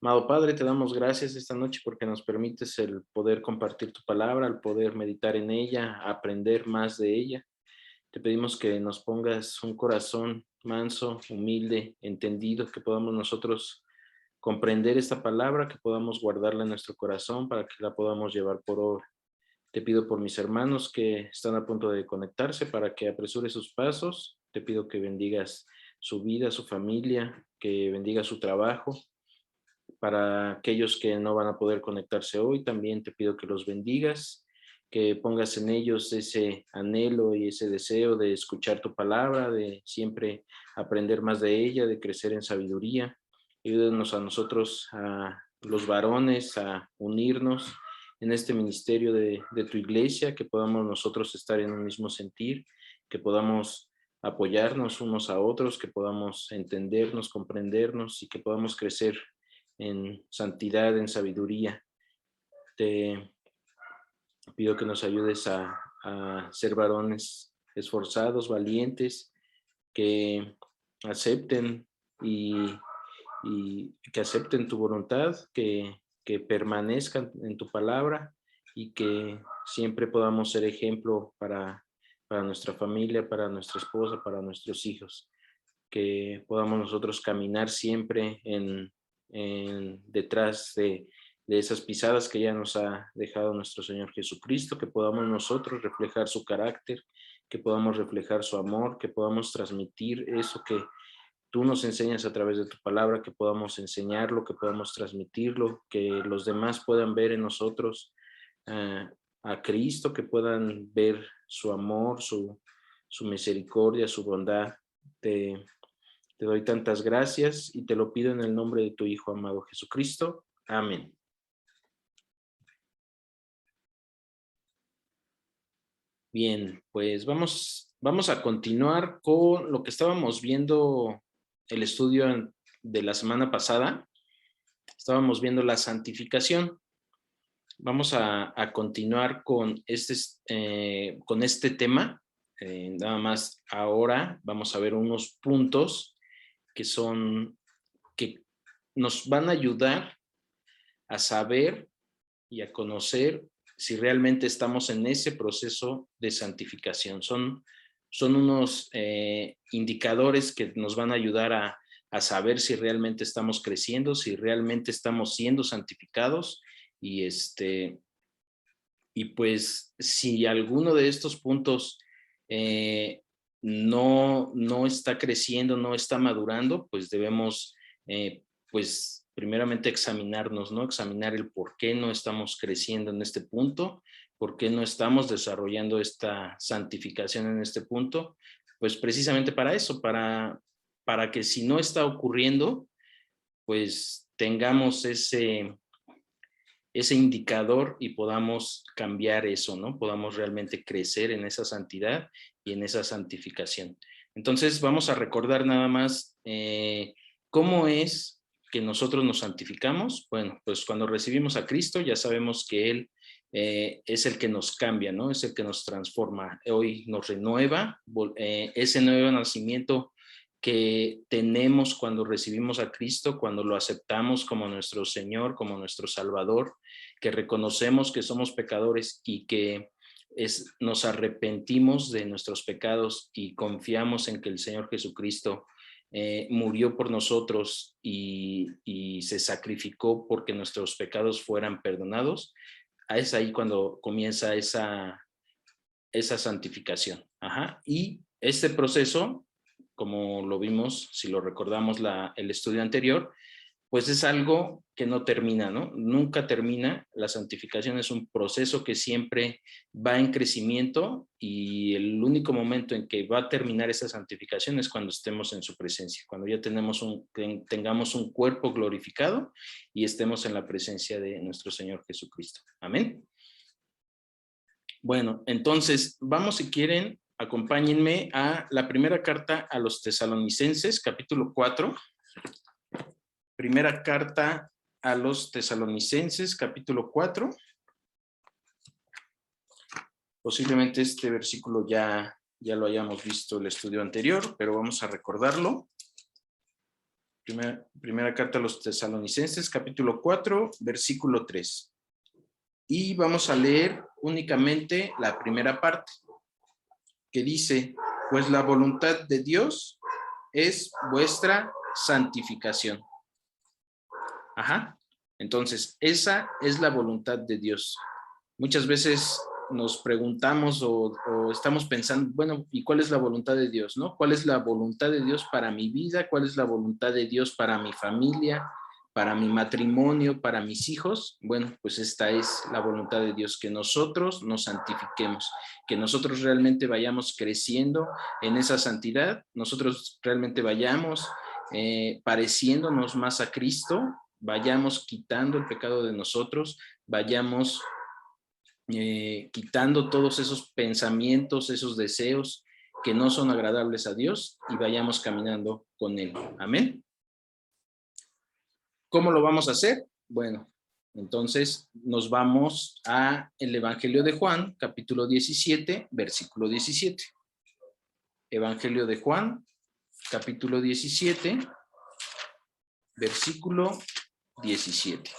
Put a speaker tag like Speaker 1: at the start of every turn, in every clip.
Speaker 1: Amado Padre, te damos gracias esta noche porque nos permites el poder compartir tu palabra, el poder meditar en ella, aprender más de ella. Te pedimos que nos pongas un corazón manso, humilde, entendido, que podamos nosotros comprender esta palabra, que podamos guardarla en nuestro corazón para que la podamos llevar por obra. Te pido por mis hermanos que están a punto de conectarse para que apresure sus pasos. Te pido que bendigas su vida, su familia, que bendiga su trabajo. Para aquellos que no van a poder conectarse hoy, también te pido que los bendigas, que pongas en ellos ese anhelo y ese deseo de escuchar tu palabra, de siempre aprender más de ella, de crecer en sabiduría. Ayúdanos a nosotros, a los varones, a unirnos en este ministerio de tu iglesia, que podamos nosotros estar en un mismo sentir, que podamos apoyarnos unos a otros, que podamos entendernos, comprendernos y que podamos crecer en santidad, en sabiduría. Te pido que nos ayudes a ser varones esforzados, valientes, que acepten y que acepten tu voluntad, que permanezcan en tu palabra y que siempre podamos ser ejemplo para nuestra familia, para nuestra esposa, para nuestros hijos. Que podamos nosotros caminar siempre detrás de esas pisadas que ya nos ha dejado nuestro Señor Jesucristo, que podamos nosotros reflejar su carácter, que podamos reflejar su amor, que podamos transmitir eso que tú nos enseñas a través de tu palabra, que podamos enseñarlo, que podamos transmitirlo, que los demás puedan ver en nosotros a Cristo, que puedan ver su amor, su misericordia, su bondad. Te doy tantas gracias y te lo pido en el nombre de tu Hijo amado Jesucristo. Amén. Bien, pues vamos a continuar con lo que estábamos viendo el estudio de la semana pasada. Estábamos viendo la santificación. Vamos a continuar con este tema. Nada más ahora vamos a ver unos puntos que nos van a ayudar a saber y a conocer si realmente estamos en ese proceso de santificación. Son unos indicadores que nos van a ayudar a saber si realmente estamos creciendo, si realmente estamos siendo santificados y pues si alguno de estos puntos no está creciendo, no está madurando, pues debemos pues primeramente examinarnos, ¿no? Examinar el por qué no estamos creciendo en este punto, por qué no estamos desarrollando esta santificación en este punto, pues precisamente para eso, para que si no está ocurriendo, pues tengamos ese indicador y podamos cambiar eso, ¿no? Podamos realmente crecer en esa santidad y en esa santificación. Entonces vamos a recordar nada más cómo es que nosotros nos santificamos. Bueno, pues cuando recibimos a Cristo ya sabemos que Él es el que nos cambia, ¿no? Es el que nos transforma. Hoy nos renueva, ese nuevo nacimiento que tenemos cuando recibimos a Cristo, cuando lo aceptamos como nuestro Señor, como nuestro Salvador, que reconocemos que somos pecadores y que nos arrepentimos de nuestros pecados y confiamos en que el Señor Jesucristo murió por nosotros y se sacrificó porque nuestros pecados fueran perdonados. Es ahí cuando comienza esa santificación. Ajá. Y este proceso, como lo vimos, si lo recordamos el estudio anterior, pues es algo que no termina, ¿no? Nunca termina. La santificación es un proceso que siempre va en crecimiento y el único momento en que va a terminar esa santificación es cuando estemos en su presencia, cuando ya tengamos un cuerpo glorificado y estemos en la presencia de nuestro Señor Jesucristo. Amén. Bueno, entonces vamos, si quieren, acompáñenme a la primera carta a los Tesalonicenses, capítulo 4. Primera carta a los Tesalonicenses, capítulo 4. Posiblemente este versículo ya lo hayamos visto el estudio anterior, pero vamos a recordarlo. Primera carta a los Tesalonicenses, capítulo 4, versículo 3. Y vamos a leer únicamente la primera parte, que dice, pues la voluntad de Dios es vuestra santificación. Ajá. Entonces, esa es la voluntad de Dios. Muchas veces nos preguntamos o estamos pensando, bueno, ¿y cuál es la voluntad de Dios, no? ¿Cuál es la voluntad de Dios para mi vida? ¿Cuál es la voluntad de Dios para mi familia, para mi matrimonio, para mis hijos? Bueno, pues esta es la voluntad de Dios, que nosotros nos santifiquemos, que nosotros realmente vayamos creciendo en esa santidad, nosotros realmente vayamos pareciéndonos más a Cristo, vayamos quitando el pecado de nosotros, vayamos quitando todos esos pensamientos, esos deseos que no son agradables a Dios y vayamos caminando con Él. Amén. ¿Cómo lo vamos a hacer? Bueno, entonces nos vamos a el Evangelio de Juan, capítulo 17, versículo 17. Evangelio de Juan, capítulo 17, versículo 17.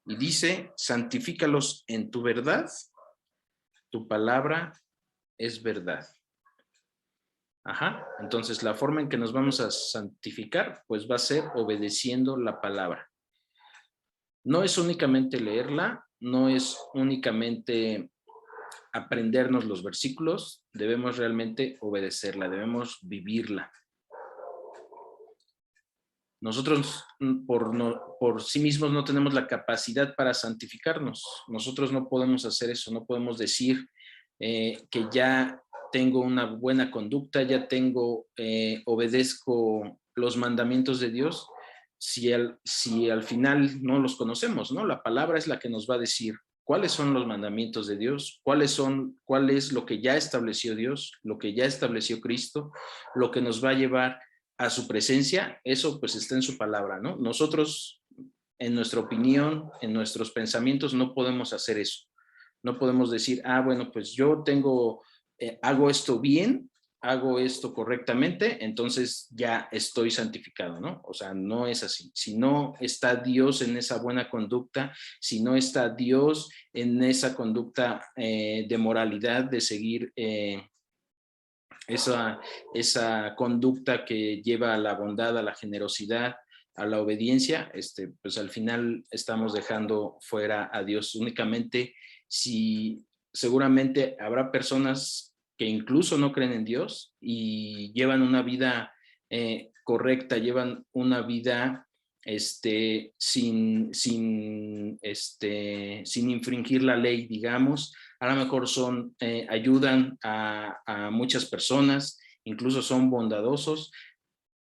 Speaker 1: Y dice, santifícalos en tu verdad, tu palabra es verdad. Ajá, entonces la forma en que nos vamos a santificar, pues va a ser obedeciendo la palabra. No es únicamente leerla, no es únicamente aprendernos los versículos, debemos realmente obedecerla, debemos vivirla. Nosotros por sí mismos no tenemos la capacidad para santificarnos. Nosotros no podemos hacer eso, no podemos decir que ya tengo una buena conducta, ya obedezco los mandamientos de Dios, si al final no los conocemos, ¿no? La palabra es la que nos va a decir cuáles son los mandamientos de Dios, cuál es lo que ya estableció Dios, lo que ya estableció Cristo, lo que nos va a llevar a su presencia. Eso pues está en su palabra, ¿no? Nosotros, en nuestra opinión, en nuestros pensamientos, no podemos hacer eso. No podemos decir, bueno, pues yo hago esto bien, hago esto correctamente, entonces ya estoy santificado, ¿no? O sea, no es así. Si no está Dios en esa buena conducta, si no está Dios en esa conducta de moralidad, de seguir esa conducta que lleva a la bondad, a la generosidad, a la obediencia, pues al final estamos dejando fuera a Dios. Únicamente si seguramente habrá personas que incluso no creen en Dios y llevan una vida correcta, llevan una vida sin infringir la ley, digamos. A lo mejor ayudan a muchas personas, incluso son bondadosos,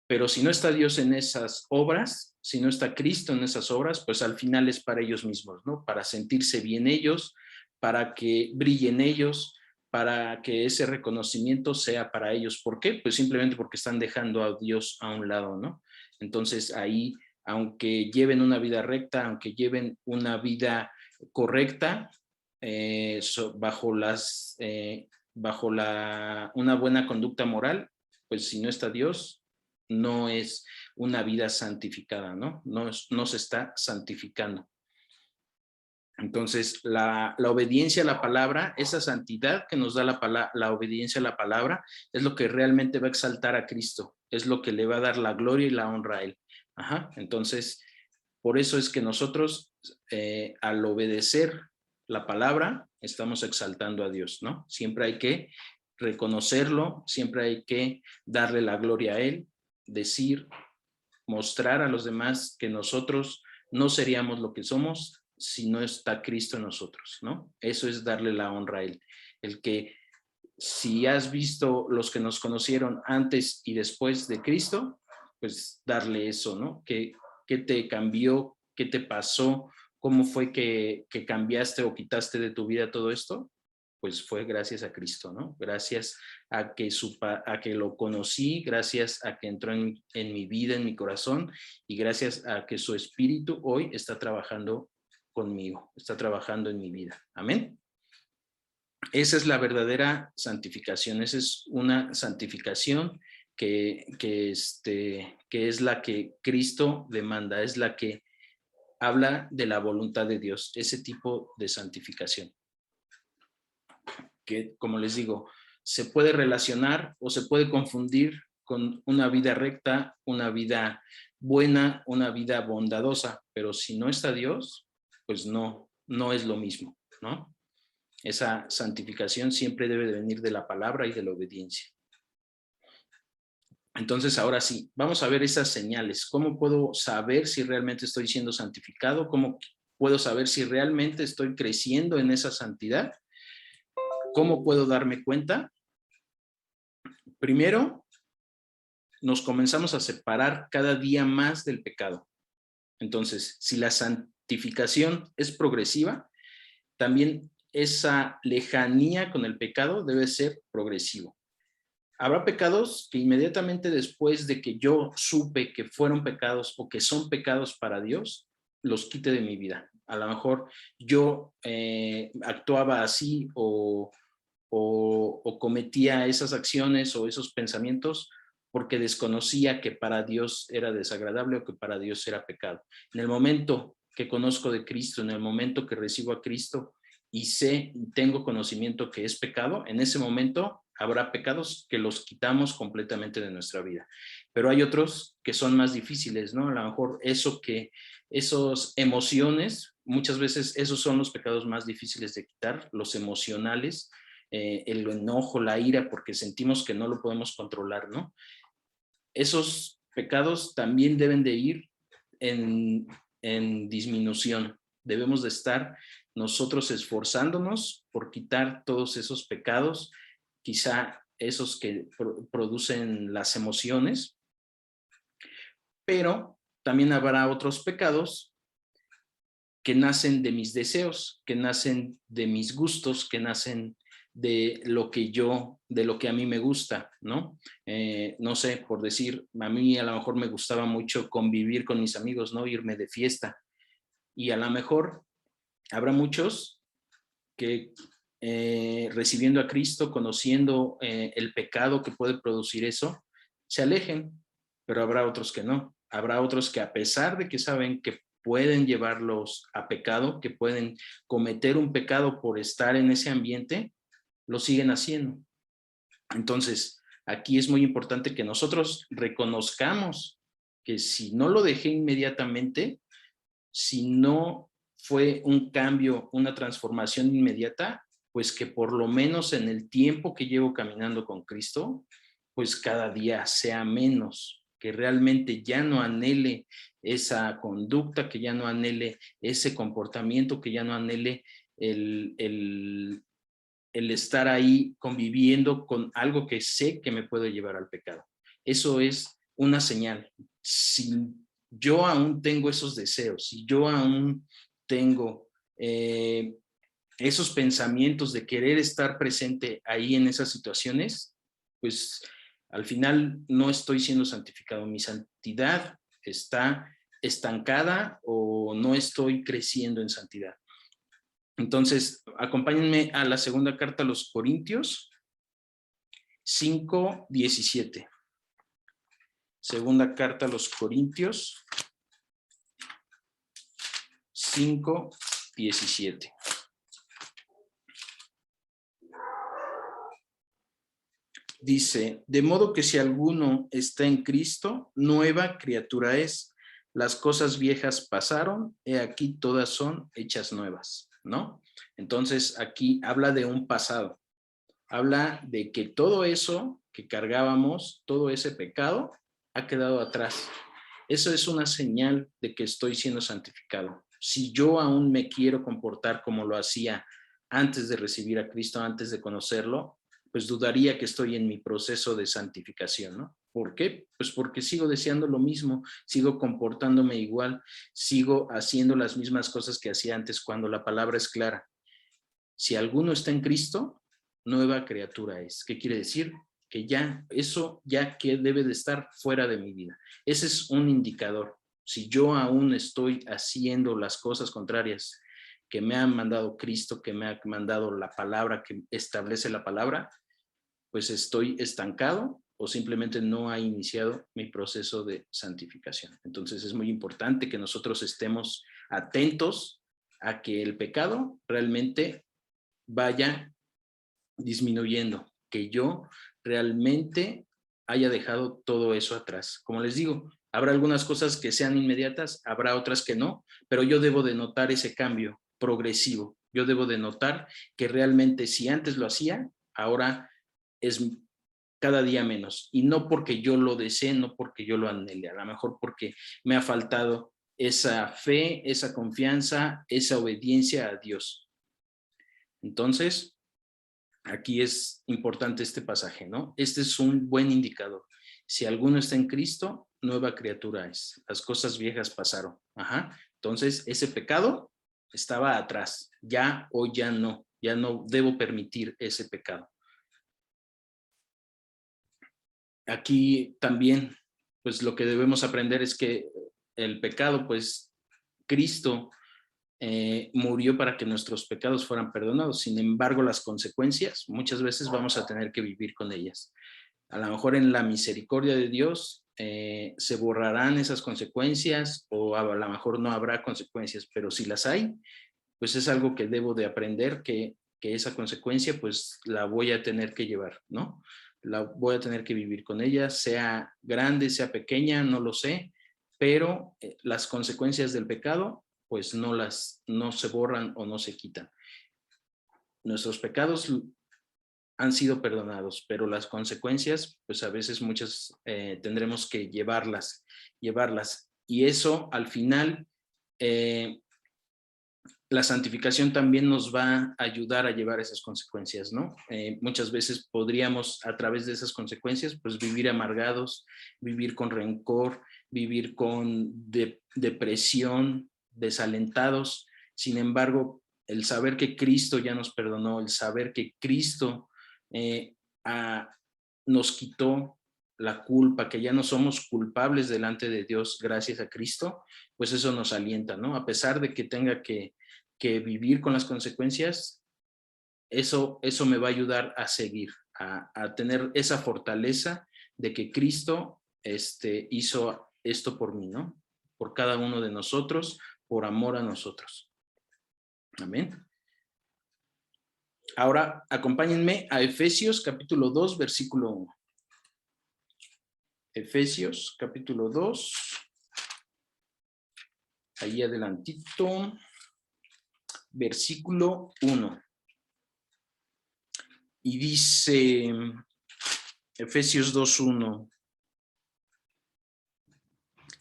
Speaker 1: pero si no está Dios en esas obras, si no está Cristo en esas obras, pues al final es para ellos mismos, ¿no? Para sentirse bien ellos, para que brillen ellos, para que ese reconocimiento sea para ellos. ¿Por qué? Pues simplemente porque están dejando a Dios a un lado, ¿no? Entonces ahí, aunque lleven una vida recta, aunque lleven una vida correcta, bajo una buena conducta moral, pues si no está Dios, no es una vida santificada, ¿no? No se está santificando. Entonces, la obediencia a la palabra, esa santidad que nos da la obediencia a la palabra, es lo que realmente va a exaltar a Cristo, es lo que le va a dar la gloria y la honra a Él. Ajá. Entonces, por eso es que nosotros, al obedecer la palabra, estamos exaltando a Dios, ¿no? Siempre hay que reconocerlo, siempre hay que darle la gloria a Él, decir, mostrar a los demás que nosotros no seríamos lo que somos si no está Cristo en nosotros, ¿no? Eso es darle la honra a Él. El que si has visto los que nos conocieron antes y después de Cristo, pues darle eso, ¿no? ¿Qué te cambió? ¿Qué te pasó? ¿Cómo fue que cambiaste o quitaste de tu vida todo esto? Pues fue gracias a Cristo, ¿no? Gracias a que lo conocí, gracias a que entró en mi vida, en mi corazón, y gracias a que su espíritu hoy está trabajando conmigo, está trabajando en mi vida. Amén. Esa es la verdadera santificación, esa es una santificación que es la que Cristo demanda, es la que habla de la voluntad de Dios, ese tipo de santificación. Que, como les digo, se puede relacionar o se puede confundir con una vida recta, una vida buena, una vida bondadosa, pero si no está Dios, pues no es lo mismo, ¿no? Esa santificación siempre debe de venir de la palabra y de la obediencia. Entonces, ahora sí, vamos a ver esas señales. ¿Cómo puedo saber si realmente estoy siendo santificado? ¿Cómo puedo saber si realmente estoy creciendo en esa santidad? ¿Cómo puedo darme cuenta? Primero, nos comenzamos a separar cada día más del pecado. Entonces, si la santificación es progresiva, también esa lejanía con el pecado debe ser progresivo. Habrá pecados que inmediatamente después de que yo supe que fueron pecados o que son pecados para Dios, los quite de mi vida. A lo mejor yo actuaba así o cometía esas acciones o esos pensamientos porque desconocía que para Dios era desagradable o que para Dios era pecado. En el momento que conozco de Cristo, en el momento que recibo a Cristo y sé y tengo conocimiento que es pecado, en ese momento habrá pecados que los quitamos completamente de nuestra vida. Pero hay otros que son más difíciles, ¿no? A lo mejor esos emociones, muchas veces esos son los pecados más difíciles de quitar, los emocionales, el enojo, la ira, porque sentimos que no lo podemos controlar, ¿no? Esos pecados también deben de ir en disminución. Debemos de estar nosotros esforzándonos por quitar todos esos pecados, quizá esos que producen las emociones, pero también habrá otros pecados que nacen de mis deseos, que nacen de mis gustos, que nacen de lo que a mí me gusta, ¿no? No sé, por decir, a mí a lo mejor me gustaba mucho convivir con mis amigos, ¿no? Irme de fiesta. Y a lo mejor habrá muchos que recibiendo a Cristo, conociendo el pecado que puede producir eso, se alejen, pero habrá otros que no. Habrá otros que a pesar de que saben que pueden llevarlos a pecado, que pueden cometer un pecado por estar en ese ambiente, lo siguen haciendo. Entonces, aquí es muy importante que nosotros reconozcamos que si no lo dejé inmediatamente, si no fue un cambio, una transformación inmediata, pues que por lo menos en el tiempo que llevo caminando con Cristo, pues cada día sea menos, que realmente ya no anhele esa conducta, que ya no anhele ese comportamiento, que ya no anhele el estar ahí conviviendo con algo que sé que me puede llevar al pecado. Eso es una señal. Si yo aún tengo esos deseos, si yo aún tengo esos pensamientos de querer estar presente ahí en esas situaciones, pues al final no estoy siendo santificado. Mi santidad está estancada o no estoy creciendo en santidad. Entonces, acompáñenme a la segunda carta a los Corintios 5:17. Segunda carta a los Corintios 5:17. Dice, de modo que si alguno está en Cristo, nueva criatura es. Las cosas viejas pasaron, he aquí todas son hechas nuevas, ¿no? Entonces aquí habla de un pasado. Habla de que todo eso que cargábamos, todo ese pecado, ha quedado atrás. Eso es una señal de que estoy siendo santificado. Si yo aún me quiero comportar como lo hacía antes de recibir a Cristo, antes de conocerlo, pues dudaría que estoy en mi proceso de santificación, ¿no? ¿Por qué? Pues porque sigo deseando lo mismo, sigo comportándome igual, sigo haciendo las mismas cosas que hacía antes cuando la palabra es clara. Si alguno está en Cristo, nueva criatura es. ¿Qué quiere decir? Que ya, eso ya que debe de estar fuera de mi vida. Ese es un indicador. Si yo aún estoy haciendo las cosas contrarias que me ha mandado Cristo, que me ha mandado la palabra, que establece la palabra, pues estoy estancado o simplemente no ha iniciado mi proceso de santificación. Entonces es muy importante que nosotros estemos atentos a que el pecado realmente vaya disminuyendo, que yo realmente haya dejado todo eso atrás. Como les digo, habrá algunas cosas que sean inmediatas, habrá otras que no, pero yo debo de notar ese cambio progresivo. Yo debo de notar que realmente si antes lo hacía, ahora es cada día menos. Y no porque yo lo desee, no porque yo lo anhele, a lo mejor porque me ha faltado esa fe, esa confianza, esa obediencia a Dios. Entonces, aquí es importante este pasaje, ¿no? Este es un buen indicador. Si alguno está en Cristo, nueva criatura es. Las cosas viejas pasaron. Ajá. Entonces, ese pecado estaba atrás. Ya o ya no. Ya no debo permitir ese pecado. Aquí también, pues lo que debemos aprender es que el pecado, pues Cristo murió para que nuestros pecados fueran perdonados. Sin embargo, las consecuencias muchas veces vamos a tener que vivir con ellas. A lo mejor en la misericordia de Dios se borrarán esas consecuencias o a lo mejor no habrá consecuencias, pero si las hay, pues es algo que debo de aprender que esa consecuencia pues la voy a tener que llevar, ¿no? La voy a tener que vivir con ella, sea grande, sea pequeña, no lo sé, pero las consecuencias del pecado pues no se borran o no se quitan. Nuestros pecados han sido perdonados, pero las consecuencias, pues a veces muchas tendremos que llevarlas. Y eso al final, la santificación también nos va a ayudar a llevar esas consecuencias, ¿no? Muchas veces podríamos a través de esas consecuencias, pues vivir amargados, vivir con rencor, vivir con depresión, desalentados. Sin embargo, el saber que Cristo ya nos perdonó, el saber que Cristo nos quitó la culpa, que ya no somos culpables delante de Dios gracias a Cristo, pues eso nos alienta, ¿no? A pesar de que tenga que vivir con las consecuencias, eso me va a ayudar a seguir, a tener esa fortaleza de que Cristo hizo esto por mí, ¿no? Por cada uno de nosotros, por amor a nosotros. Amén. Ahora, acompáñenme a Efesios capítulo 2, versículo 1. Efesios capítulo 2, ahí adelantito, versículo 1. Y dice Efesios 2:1,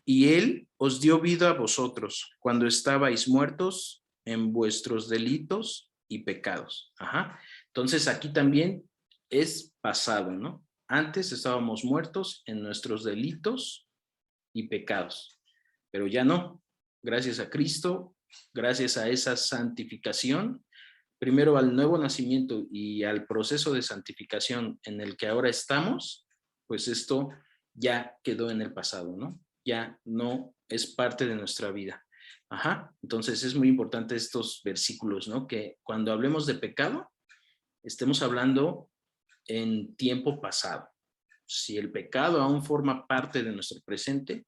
Speaker 1: y Él os dio vida a vosotros cuando estabais muertos en vuestros delitos y pecados. Ajá. Entonces aquí también es pasado, ¿no? Antes estábamos muertos en nuestros delitos y pecados, pero ya no. Gracias a Cristo, gracias a esa santificación, primero al nuevo nacimiento y al proceso de santificación en el que ahora estamos, pues esto ya quedó en el pasado, ¿no? Ya no es parte de nuestra vida. Ajá. Entonces es muy importante estos versículos, ¿no? Que cuando hablemos de pecado, estemos hablando en tiempo pasado. Si el pecado aún forma parte de nuestro presente,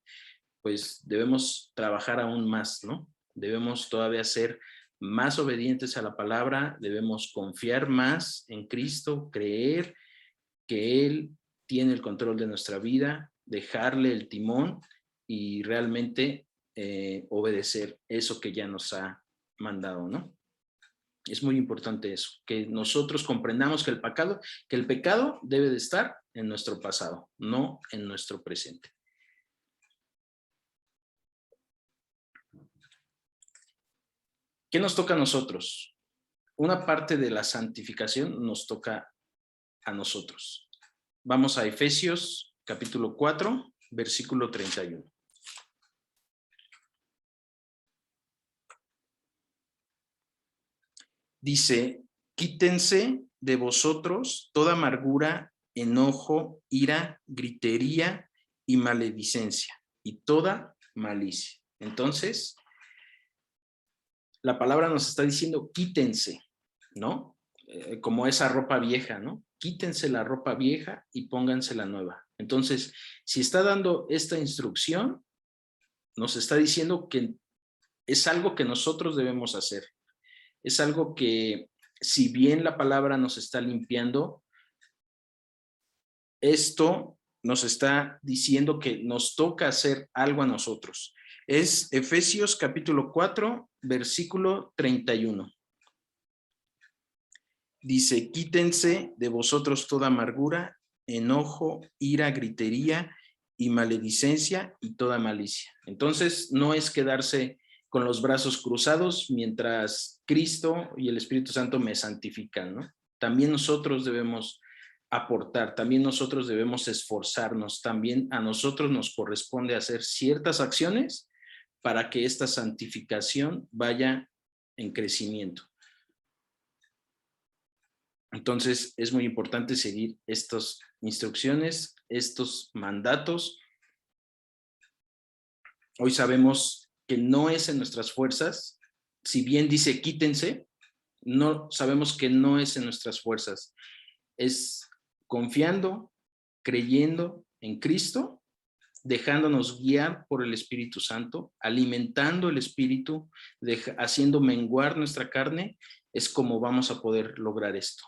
Speaker 1: pues debemos trabajar aún más, ¿no? Debemos todavía ser más obedientes a la palabra, debemos confiar más en Cristo, creer que Él tiene el control de nuestra vida, dejarle el timón y realmente obedecer eso que ya nos ha mandado, ¿no? Es muy importante eso, que nosotros comprendamos que el pecado debe de estar en nuestro pasado, no en nuestro presente. ¿Qué nos toca a nosotros? Una parte de la santificación nos toca a nosotros. Vamos a Efesios capítulo 4, versículo 31. Dice, quítense de vosotros toda amargura, enojo, ira, gritería y maledicencia y toda malicia. Entonces, la palabra nos está diciendo quítense, ¿no? Como esa ropa vieja, ¿no? quítense la ropa vieja y pónganse la nueva. Entonces, si está dando esta instrucción, nos está diciendo que es algo que nosotros debemos hacer. Es algo que, si bien la palabra nos está limpiando, esto nos está diciendo que nos toca hacer algo a nosotros. Es Efesios capítulo 4, versículo 31. Dice, quítense de vosotros toda amargura, enojo, ira, gritería y maledicencia y toda malicia. Entonces, no es quedarse con los brazos cruzados mientras Cristo y el Espíritu Santo me santifican, ¿no? También nosotros debemos aportar, también nosotros debemos esforzarnos, también a nosotros nos corresponde hacer ciertas acciones para que esta santificación vaya en crecimiento. Entonces, es muy importante seguir estas instrucciones, estos mandatos. Hoy sabemos que no es en nuestras fuerzas. Si bien dice quítense, no sabemos que no es en nuestras fuerzas. Es confiando, creyendo en Cristo, dejándonos guiar por el Espíritu Santo, alimentando el Espíritu, haciendo menguar nuestra carne, es como vamos a poder lograr esto,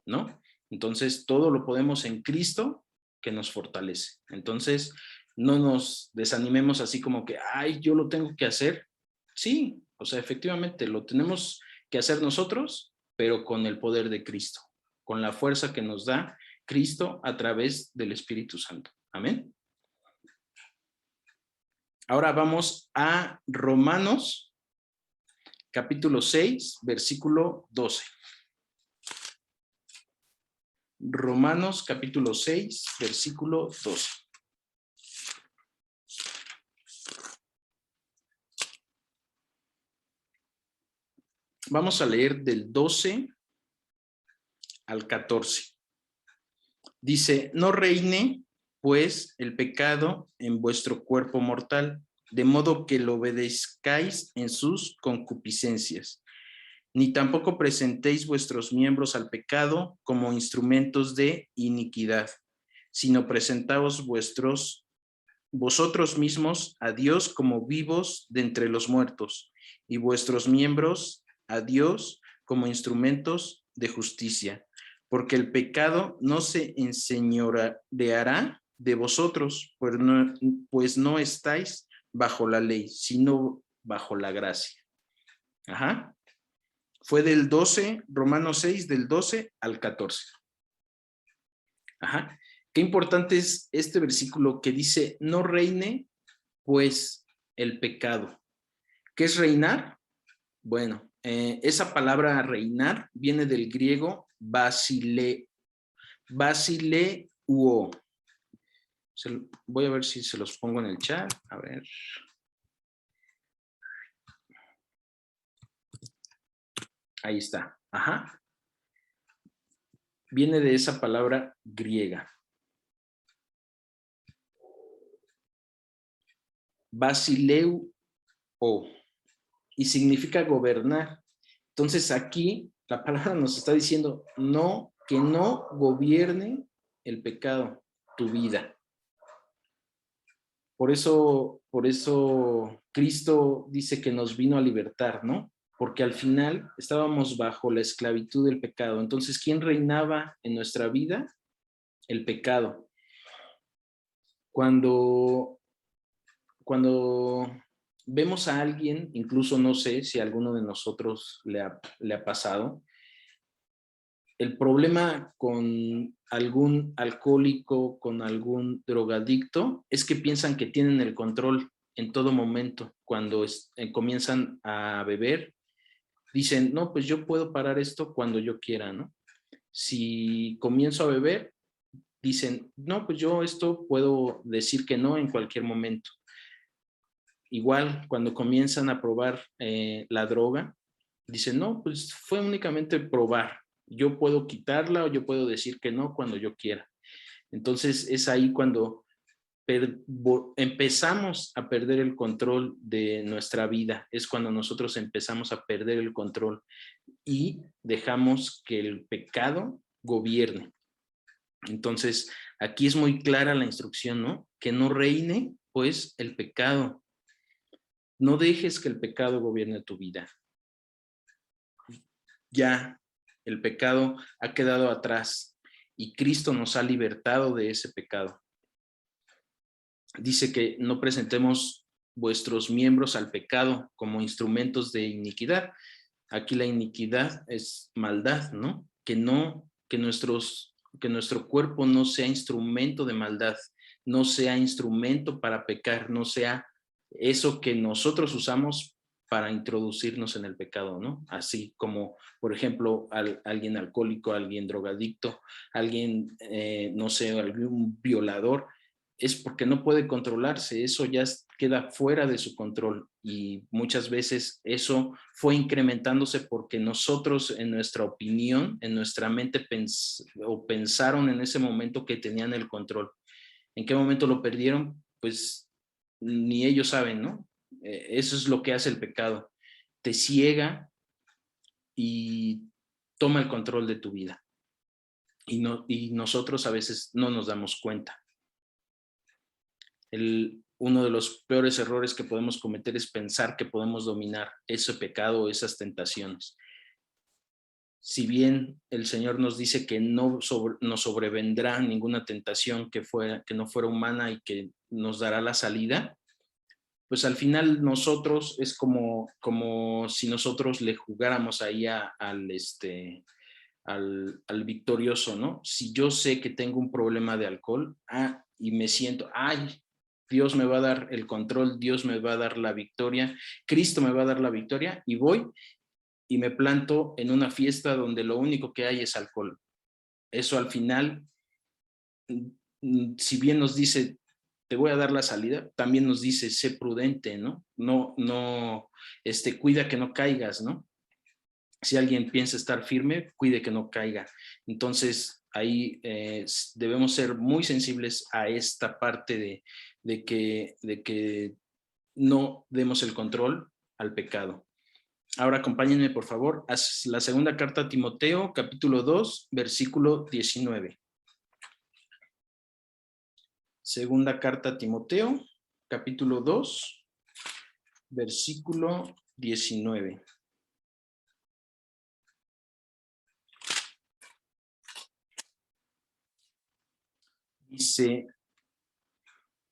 Speaker 1: ¿no? Entonces, todo lo podemos en Cristo que nos fortalece. Entonces, no nos desanimemos así como que, ay, yo lo tengo que hacer. Sí, o sea, efectivamente, lo tenemos que hacer nosotros, pero con el poder de Cristo, con la fuerza que nos da Cristo a través del Espíritu Santo. Amén. Ahora vamos a Romanos, capítulo 6, versículo 12. Romanos, capítulo 6, versículo 12. Vamos a leer del 12 al 14. Dice, no reine pues el pecado en vuestro cuerpo mortal, de modo que lo obedezcáis en sus concupiscencias, ni tampoco presentéis vuestros miembros al pecado como instrumentos de iniquidad, sino presentaos vosotros mismos a Dios como vivos de entre los muertos, y vuestros miembros a Dios como instrumentos de justicia, porque el pecado no se enseñoreará de vosotros, pues no estáis bajo la ley, sino bajo la gracia. Ajá. Fue del 12, Romanos 6, del 12 al 14. Ajá. Qué importante es este versículo que dice, no reine pues el pecado. ¿Qué es reinar? Bueno, esa palabra reinar viene del griego basileuo. Voy a ver si se los pongo en el chat. A ver. Ahí está. Ajá. Viene de esa palabra griega. Basileuo. Y significa gobernar. Entonces aquí la palabra nos está diciendo no, que no gobierne el pecado tu vida. Por eso Cristo dice que nos vino a libertar, ¿no? Porque al final estábamos bajo la esclavitud del pecado. Entonces, ¿quién reinaba en nuestra vida? El pecado. Cuando vemos a alguien, incluso no sé si a alguno de nosotros le ha pasado, el problema con algún alcohólico, con algún drogadicto, es que piensan que tienen el control en todo momento. Cuando comienzan a beber, dicen, no, pues yo puedo parar esto cuando yo quiera, ¿no? Si comienzo a beber, dicen, no, pues yo esto puedo decir que no en cualquier momento. Igual, cuando comienzan a probar la droga, dicen, no, pues fue únicamente probar. Yo puedo quitarla o yo puedo decir que no cuando yo quiera. Entonces, es ahí cuando empezamos a perder el control de nuestra vida. Es cuando nosotros empezamos a perder el control y dejamos que el pecado gobierne. Entonces, aquí es muy clara la instrucción, ¿no? Que no reine, pues, el pecado. No dejes que el pecado gobierne tu vida. Ya el pecado ha quedado atrás y Cristo nos ha libertado de ese pecado. Dice que no presentemos vuestros miembros al pecado como instrumentos de iniquidad. Aquí la iniquidad es maldad, ¿no? Que nuestro cuerpo no sea instrumento de maldad, no sea instrumento para pecar, no sea eso que nosotros usamos para introducirnos en el pecado, ¿no? Así como, por ejemplo, alguien alcohólico, alguien drogadicto, alguien, no sé, algún violador, es porque no puede controlarse, eso ya queda fuera de su control y muchas veces eso fue incrementándose porque nosotros en nuestra opinión, en nuestra mente pensaron en ese momento que tenían el control. ¿En qué momento lo perdieron? Pues ni ellos saben, ¿no? Eso es lo que hace el pecado. Te ciega y toma el control de tu vida. Y nosotros a veces no nos damos cuenta. Uno de los peores errores que podemos cometer es pensar que podemos dominar ese pecado, esas tentaciones. Si bien el Señor nos dice que no nos sobrevendrá ninguna tentación que no fuera humana y que nos dará la salida, pues al final nosotros es como si nosotros le jugáramos ahí al victorioso, ¿no? Si yo sé que tengo un problema de alcohol, y me siento, Dios me va a dar el control, Dios me va a dar la victoria, Cristo me va a dar la victoria, y voy y me planto en una fiesta donde lo único que hay es alcohol. Eso al final, si bien nos dice, te voy a dar la salida, también nos dice, sé prudente, ¿no? Cuida que no caigas, ¿no? Si alguien piensa estar firme, cuide que no caiga. Entonces, ahí debemos ser muy sensibles a esta parte de que no demos el control al pecado. Ahora acompáñenme, por favor, a la segunda carta a Timoteo, capítulo 2, versículo 19. Segunda carta a Timoteo, capítulo 2, versículo 19. Dice,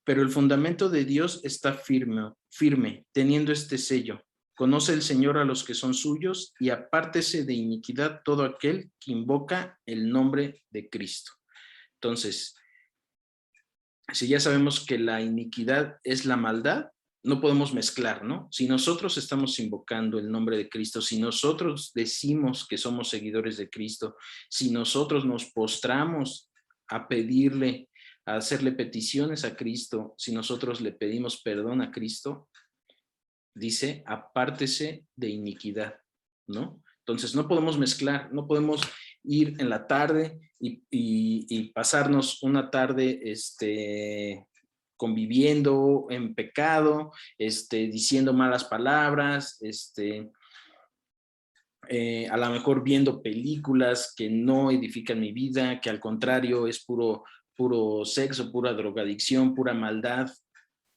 Speaker 1: pero el fundamento de Dios está firme, teniendo este sello. Conoce el Señor a los que son suyos y apártese de iniquidad todo aquel que invoca el nombre de Cristo. Entonces, si ya sabemos que la iniquidad es la maldad, no podemos mezclar, ¿no? Si nosotros estamos invocando el nombre de Cristo, si nosotros decimos que somos seguidores de Cristo, si nosotros nos postramos a pedirle, a hacerle peticiones a Cristo, si nosotros le pedimos perdón a Cristo, dice, apártese de iniquidad, ¿no? Entonces no podemos mezclar, no podemos ir en la tarde y pasarnos una tarde conviviendo en pecado, diciendo malas palabras, a lo mejor viendo películas que no edifican mi vida, que al contrario es puro sexo, pura drogadicción, pura maldad,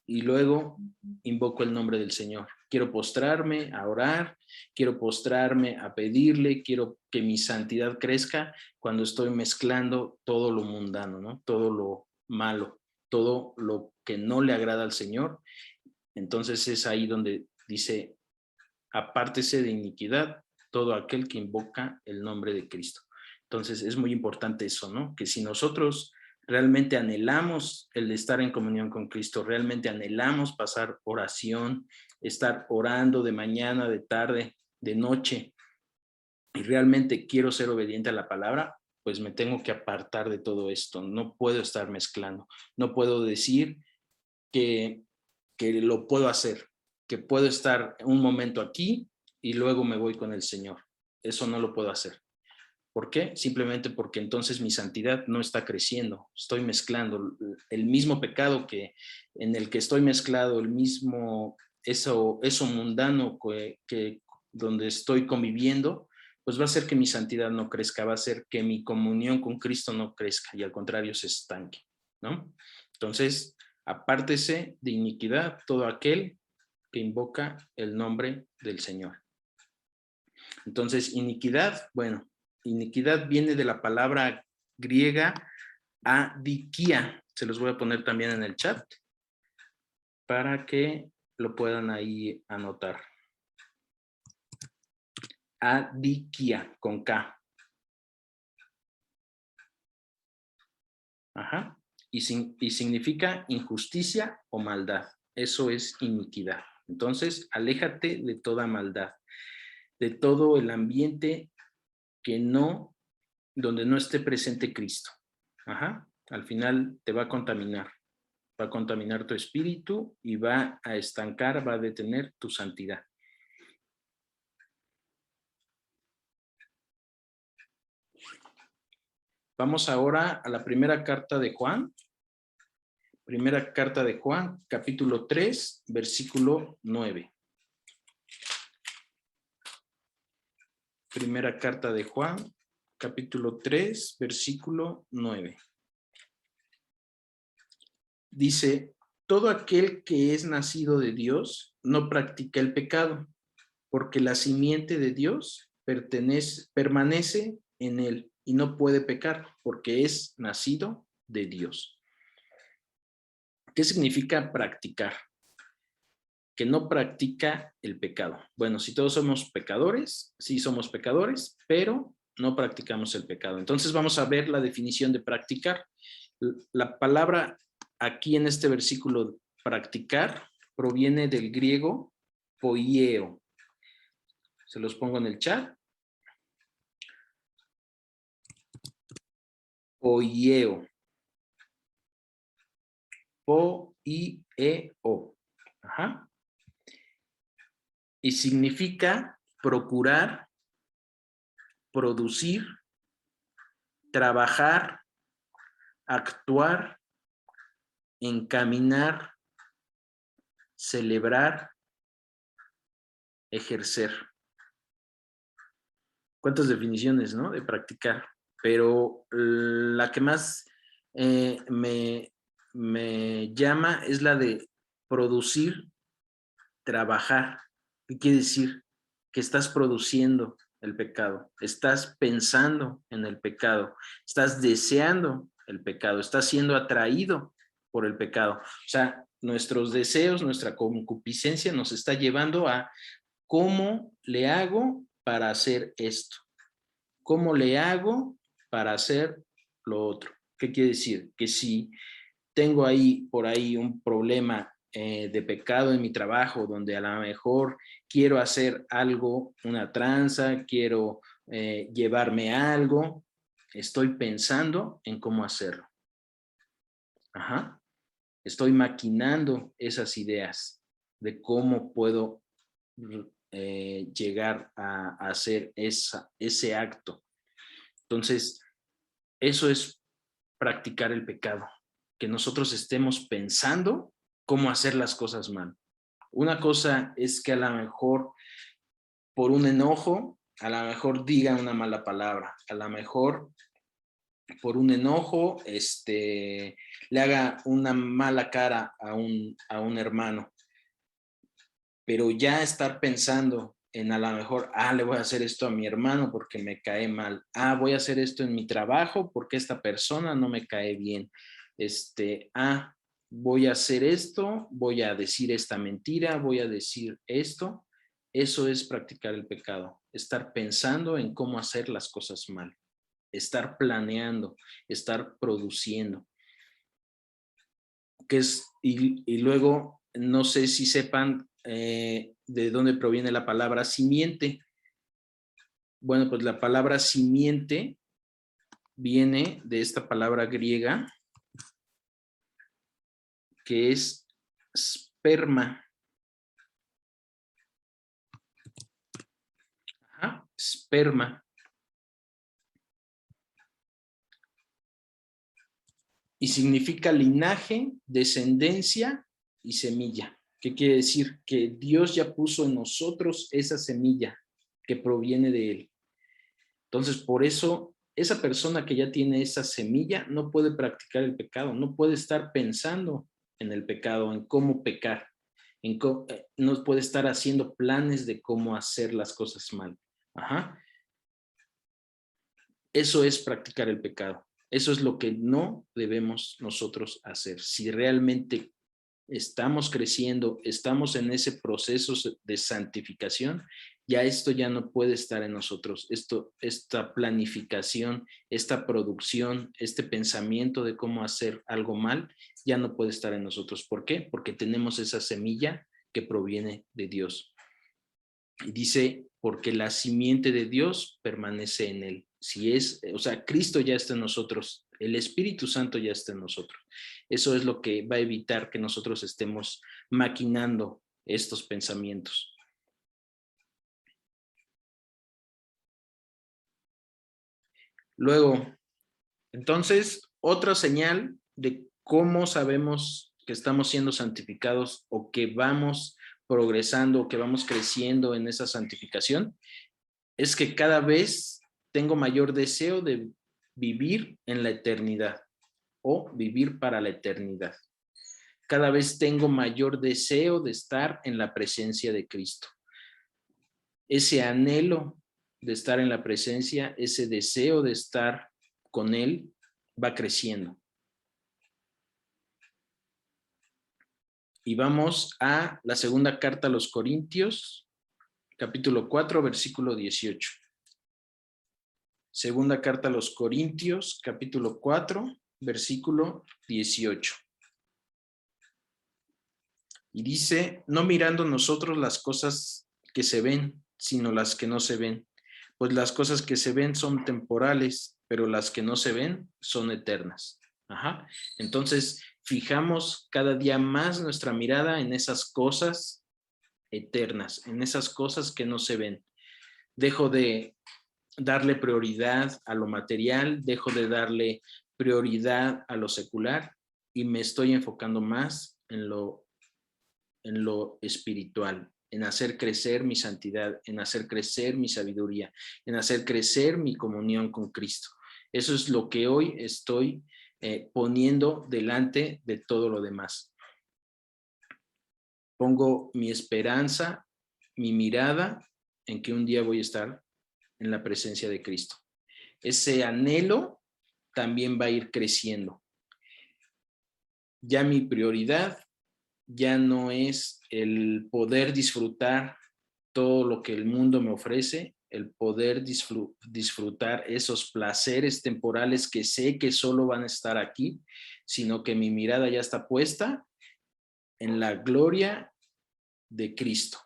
Speaker 1: y luego invoco el nombre del Señor. Quiero postrarme a orar, quiero postrarme a pedirle, quiero que mi santidad crezca cuando estoy mezclando todo lo mundano, ¿no? Todo lo malo, todo lo que no le agrada al Señor. Entonces es ahí donde dice, apártese de iniquidad todo aquel que invoca el nombre de Cristo. Entonces es muy importante eso, ¿no? Que si nosotros realmente anhelamos el estar en comunión con Cristo, realmente anhelamos pasar oración, estar orando de mañana, de tarde, de noche, y realmente quiero ser obediente a la palabra, pues me tengo que apartar de todo esto. No puedo estar mezclando, no puedo decir que lo puedo hacer, que puedo estar un momento aquí y luego me voy con el Señor. Eso no lo puedo hacer. ¿Por qué? Simplemente porque entonces mi santidad no está creciendo. Estoy mezclando el mismo pecado en el que estoy mezclado, el mismo, eso mundano que donde estoy conviviendo, pues va a hacer que mi santidad no crezca, va a hacer que mi comunión con Cristo no crezca y al contrario se estanque, ¿no? Entonces, apártese de iniquidad todo aquel que invoca el nombre del Señor. Entonces, iniquidad, bueno, iniquidad viene de la palabra griega adikia. Se los voy a poner también en el chat para que lo puedan ahí anotar. Adikia, con K. Ajá. Y significa injusticia o maldad. Eso es iniquidad. Entonces, aléjate de toda maldad, de todo el ambiente donde no esté presente Cristo. Ajá. Al final te va a contaminar tu espíritu y va a estancar, va a detener tu santidad. Vamos ahora a la primera carta de Juan. Primera carta de Juan, capítulo 3, versículo 9. Primera carta de Juan, capítulo 3, versículo 9. Dice, todo aquel que es nacido de Dios no practica el pecado, porque la simiente de Dios permanece en él y no puede pecar, porque es nacido de Dios. ¿Qué significa practicar? Que no practica el pecado. Bueno, si todos somos pecadores, sí somos pecadores, pero no practicamos el pecado. Entonces vamos a ver la definición de practicar. La palabra aquí en este versículo, practicar, proviene del griego poieo. Se los pongo en el chat. Poieo. Poieo. Ajá. Y significa procurar, producir, trabajar, actuar, encaminar, celebrar, ejercer. ¿Cuántas definiciones, no? De practicar. Pero la que más me llama es la de producir, trabajar. ¿Qué quiere decir? Que estás produciendo el pecado, estás pensando en el pecado, estás deseando el pecado, estás siendo atraído por el pecado. O sea, nuestros deseos, nuestra concupiscencia nos está llevando a cómo le hago para hacer esto, cómo le hago para hacer lo otro. ¿Qué quiere decir? Que si tengo por ahí un problema de pecado en mi trabajo, donde a lo mejor quiero hacer algo, una tranza, quiero llevarme algo, estoy pensando en cómo hacerlo. Ajá. Estoy maquinando esas ideas de cómo puedo llegar a hacer ese acto. Entonces, eso es practicar el pecado, que nosotros estemos pensando cómo hacer las cosas mal. Una cosa es que a lo mejor por un enojo, a lo mejor diga una mala palabra, a lo mejor por un enojo le haga una mala cara a un hermano, pero ya estar pensando en a lo mejor, le voy a hacer esto a mi hermano porque me cae mal, voy a hacer esto en mi trabajo porque esta persona no me cae bien, voy a hacer esto, voy a decir esta mentira, voy a decir esto. Eso es practicar el pecado, estar pensando en cómo hacer las cosas mal, estar planeando, estar produciendo. Y luego, no sé si sepan de dónde proviene la palabra simiente. Bueno, pues la palabra simiente viene de esta palabra griega que es sperma. Ajá, sperma. Y significa linaje, descendencia y semilla. ¿Qué quiere decir? Que Dios ya puso en nosotros esa semilla que proviene de Él. Entonces, por eso, esa persona que ya tiene esa semilla no puede practicar el pecado, no puede estar pensando en el pecado, en cómo pecar, no puede estar haciendo planes de cómo hacer las cosas mal. Ajá. Eso es practicar el pecado. Eso es lo que no debemos nosotros hacer. Si realmente estamos creciendo, estamos en ese proceso de santificación, ya esto ya no puede estar en nosotros. Esta planificación, esta producción, este pensamiento de cómo hacer algo mal, ya no puede estar en nosotros. ¿Por qué? Porque tenemos esa semilla que proviene de Dios. Y dice, porque la simiente de Dios permanece en él. Cristo ya está en nosotros, el Espíritu Santo ya está en nosotros. Eso es lo que va a evitar que nosotros estemos maquinando estos pensamientos. Luego, entonces, otra señal de cómo sabemos que estamos siendo santificados o que vamos progresando o que vamos creciendo en esa santificación es que cada vez tengo mayor deseo de vivir en la eternidad o vivir para la eternidad. Cada vez tengo mayor deseo de estar en la presencia de Cristo. Ese anhelo de estar en la presencia, ese deseo de estar con Él, va creciendo. Y vamos a la segunda carta a los Corintios, capítulo 4, versículo 18. Segunda carta a los Corintios, capítulo 4, versículo 18. Y dice, no mirando nosotros las cosas que se ven, sino las que no se ven. Pues las cosas que se ven son temporales, pero las que no se ven son eternas. Ajá. Entonces, fijamos cada día más nuestra mirada en esas cosas eternas, en esas cosas que no se ven. Dejo de darle prioridad a lo material, dejo de darle prioridad a lo secular y me estoy enfocando más en lo espiritual, en hacer crecer mi santidad, en hacer crecer mi sabiduría, en hacer crecer mi comunión con Cristo. Eso es lo que hoy estoy poniendo delante de todo lo demás. Pongo mi esperanza, mi mirada en que un día voy a estar en la presencia de Cristo. Ese anhelo también va a ir creciendo. Ya mi prioridad ya no es el poder disfrutar todo lo que el mundo me ofrece, el poder disfrutar esos placeres temporales que sé que solo van a estar aquí, sino que mi mirada ya está puesta en la gloria de Cristo,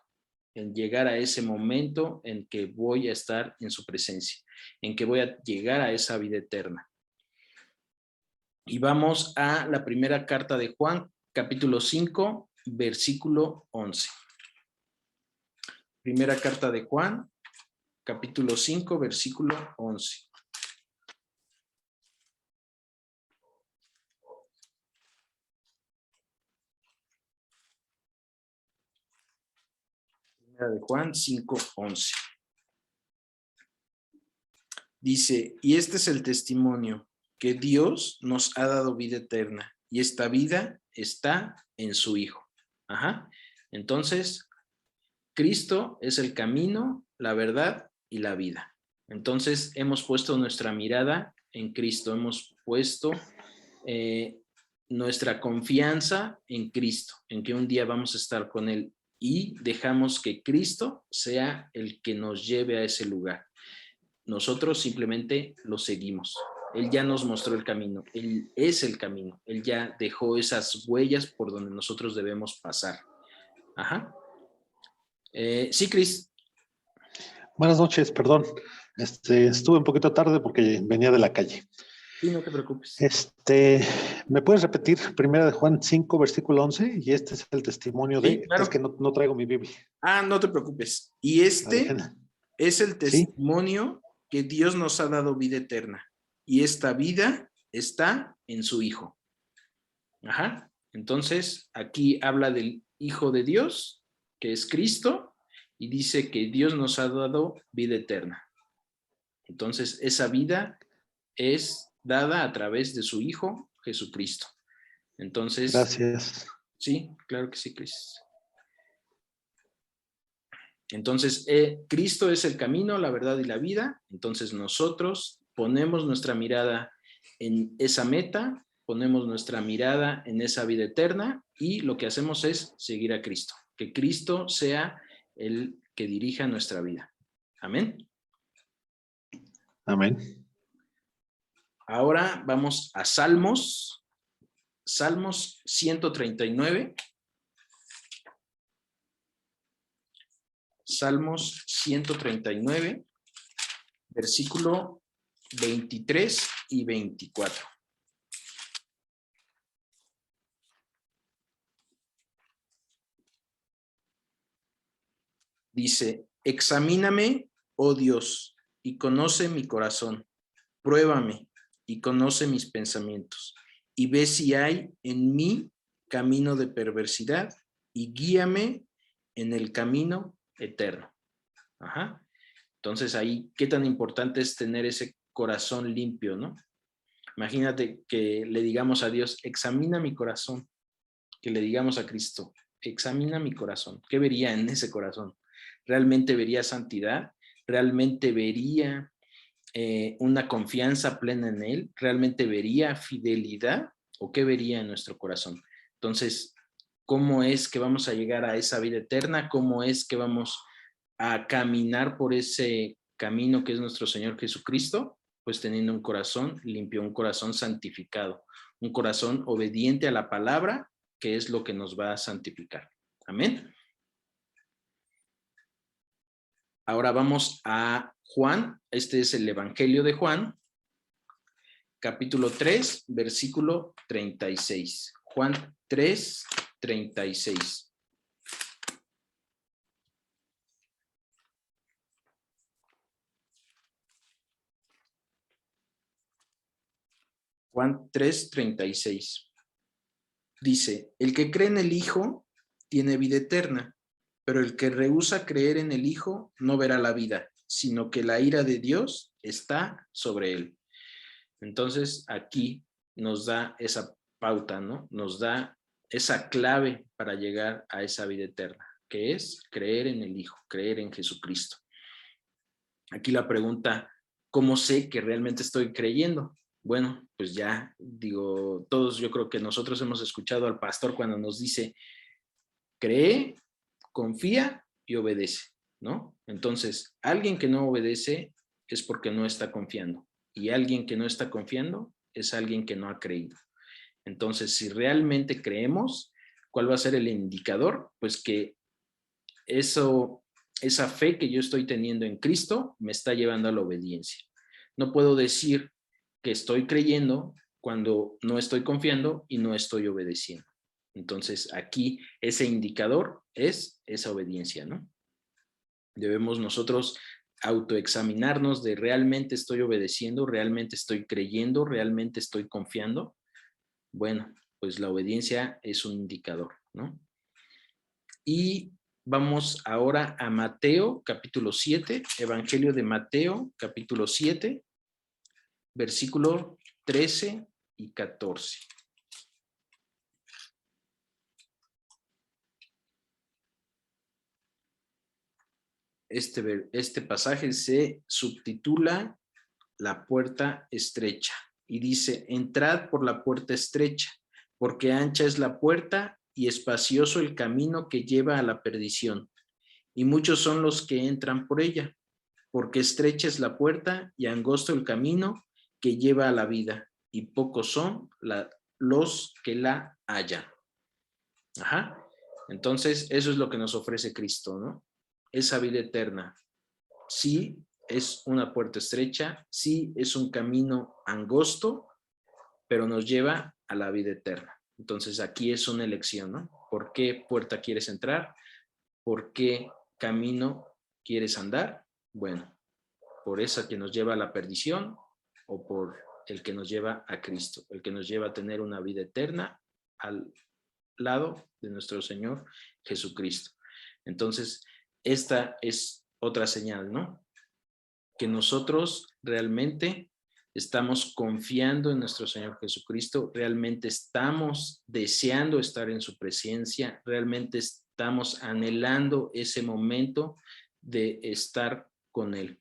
Speaker 1: en llegar a ese momento en que voy a estar en su presencia, en que voy a llegar a esa vida eterna. Y vamos a la primera carta de Juan, capítulo 5, versículo 11. Primera carta de Juan, capítulo 5, versículo 11. Primera de Juan 5, 11. Dice, y este es el testimonio, que Dios nos ha dado vida eterna, y esta vida está en su Hijo. Ajá. Entonces, Cristo es el camino, la verdad y la vida. Entonces, hemos puesto nuestra mirada en Cristo, hemos puesto nuestra confianza en Cristo, en que un día vamos a estar con Él y dejamos que Cristo sea el que nos lleve a ese lugar. Nosotros simplemente lo seguimos. Él ya nos mostró el camino, Él es el camino, Él ya dejó esas huellas por donde nosotros debemos pasar. Ajá. Sí, Cris.
Speaker 2: Buenas noches, perdón. Estuve un poquito tarde porque venía de la calle.
Speaker 1: Sí, no te preocupes.
Speaker 2: ¿Me puedes repetir Primera de Juan 5, versículo 11? Y este es el testimonio
Speaker 1: Sí, claro.
Speaker 2: Es que no traigo mi Biblia.
Speaker 1: No te preocupes. Y este es el testimonio que Dios nos ha dado vida eterna. Y esta vida está en su Hijo. Ajá. Entonces, aquí habla del Hijo de Dios, que es Cristo, y dice que Dios nos ha dado vida eterna. Entonces, esa vida es dada a través de su Hijo Jesucristo. Entonces,
Speaker 2: Gracias.
Speaker 1: sí, claro que sí, Cris. Entonces, Cristo es el camino, la verdad y la vida. Entonces, nosotros ponemos nuestra mirada en esa meta, ponemos nuestra mirada en esa vida eterna y lo que hacemos es seguir a Cristo. Que Cristo sea el que dirija nuestra vida. Amén.
Speaker 2: Amén.
Speaker 1: Ahora vamos a Salmos. Salmos 139. Salmos 139, versículo 23 y 24. Dice, examíname, oh Dios, y conoce mi corazón. Pruébame y conoce mis pensamientos. Y ve si hay en mí camino de perversidad y guíame en el camino eterno. Ajá. Entonces ahí, ¿qué tan importante es tener ese corazón limpio, no? Imagínate que le digamos a Dios, examina mi corazón. Que le digamos a Cristo, examina mi corazón. ¿Qué vería en ese corazón? ¿Realmente vería santidad? ¿Realmente vería una confianza plena en Él? ¿Realmente vería fidelidad? ¿O qué vería en nuestro corazón? Entonces, ¿cómo es que vamos a llegar a esa vida eterna? ¿Cómo es que vamos a caminar por ese camino que es nuestro Señor Jesucristo? Pues teniendo un corazón limpio, un corazón santificado, un corazón obediente a la palabra, que es lo que nos va a santificar. Amén. Ahora vamos a Juan. Este es el Evangelio de Juan, capítulo 3, versículo 36. Juan 3, 36. Juan 3, 36. Dice, el que cree en el Hijo tiene vida eterna, pero el que rehúsa creer en el Hijo no verá la vida, sino que la ira de Dios está sobre él. Entonces aquí nos da esa pauta, ¿no? Nos da esa clave para llegar a esa vida eterna, que es creer en el Hijo, creer en Jesucristo. Aquí la pregunta, ¿cómo sé que realmente estoy creyendo? Bueno, pues ya digo, todos yo creo que nosotros hemos escuchado al pastor cuando nos dice, cree, confía y obedece, ¿no? Entonces, alguien que no obedece es porque no está confiando. Y alguien que no está confiando es alguien que no ha creído. Entonces, si realmente creemos, ¿cuál va a ser el indicador? Pues que esa fe que yo estoy teniendo en Cristo me está llevando a la obediencia. No puedo decir que estoy creyendo cuando no estoy confiando y no estoy obedeciendo. Entonces, aquí ese indicador es esa obediencia, ¿no? Debemos nosotros autoexaminarnos de realmente estoy obedeciendo, realmente estoy creyendo, realmente estoy confiando. Bueno, pues la obediencia es un indicador, ¿no? Y vamos ahora a Mateo, capítulo 7, Evangelio de Mateo, capítulo 7, versículo 13 y 14. Este pasaje se subtitula La puerta estrecha y dice, entrad por la puerta estrecha, porque ancha es la puerta y espacioso el camino que lleva a la perdición, y muchos son los que entran por ella, porque estrecha es la puerta y angosto el camino que lleva a la vida, y pocos son los que la hallan. Ajá. Entonces, eso es lo que nos ofrece Cristo, ¿no? Esa vida eterna. Sí, es una puerta estrecha, sí, es un camino angosto, pero nos lleva a la vida eterna. Entonces, aquí es una elección, ¿no? ¿Por qué puerta quieres entrar? ¿Por qué camino quieres andar? Bueno, por esa que nos lleva a la perdición o por el que nos lleva a Cristo, el que nos lleva a tener una vida eterna al lado de nuestro Señor Jesucristo. Entonces, esta es otra señal, ¿no? que nosotros realmente estamos confiando en nuestro Señor Jesucristo, realmente estamos deseando estar en su presencia, realmente estamos anhelando ese momento de estar con Él.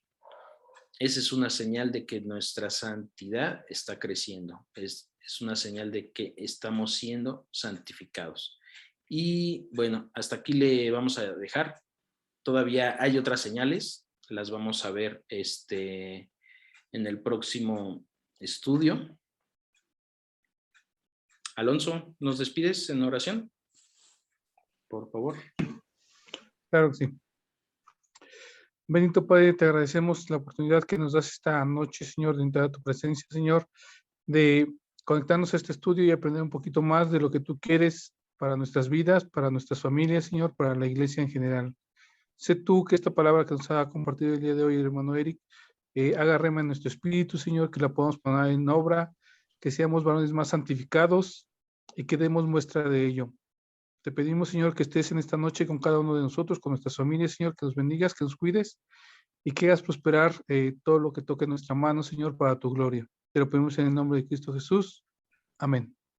Speaker 1: Esa es una señal de que nuestra santidad está creciendo, es una señal de que estamos siendo santificados. Y bueno, hasta aquí le vamos a dejar. Todavía hay otras señales, las vamos a ver en el próximo estudio. Alonso, ¿nos despides en oración? Por favor.
Speaker 3: Claro que sí. Bendito Padre, te agradecemos la oportunidad que nos das esta noche, Señor, de entrar a tu presencia, Señor, de conectarnos a este estudio y aprender un poquito más de lo que tú quieres para nuestras vidas, para nuestras familias, Señor, para la iglesia en general. Sé tú que esta palabra que nos ha compartido el día de hoy, hermano Eric, haga rema en nuestro espíritu, Señor, que la podamos poner en obra, que seamos varones más santificados y que demos muestra de ello. Te pedimos, Señor, que estés en esta noche con cada uno de nosotros, con nuestras familias, Señor, que nos bendigas, que nos cuides y que hagas prosperar todo lo que toque en nuestra mano, Señor, para tu gloria. Te lo pedimos en el nombre de Cristo Jesús. Amén.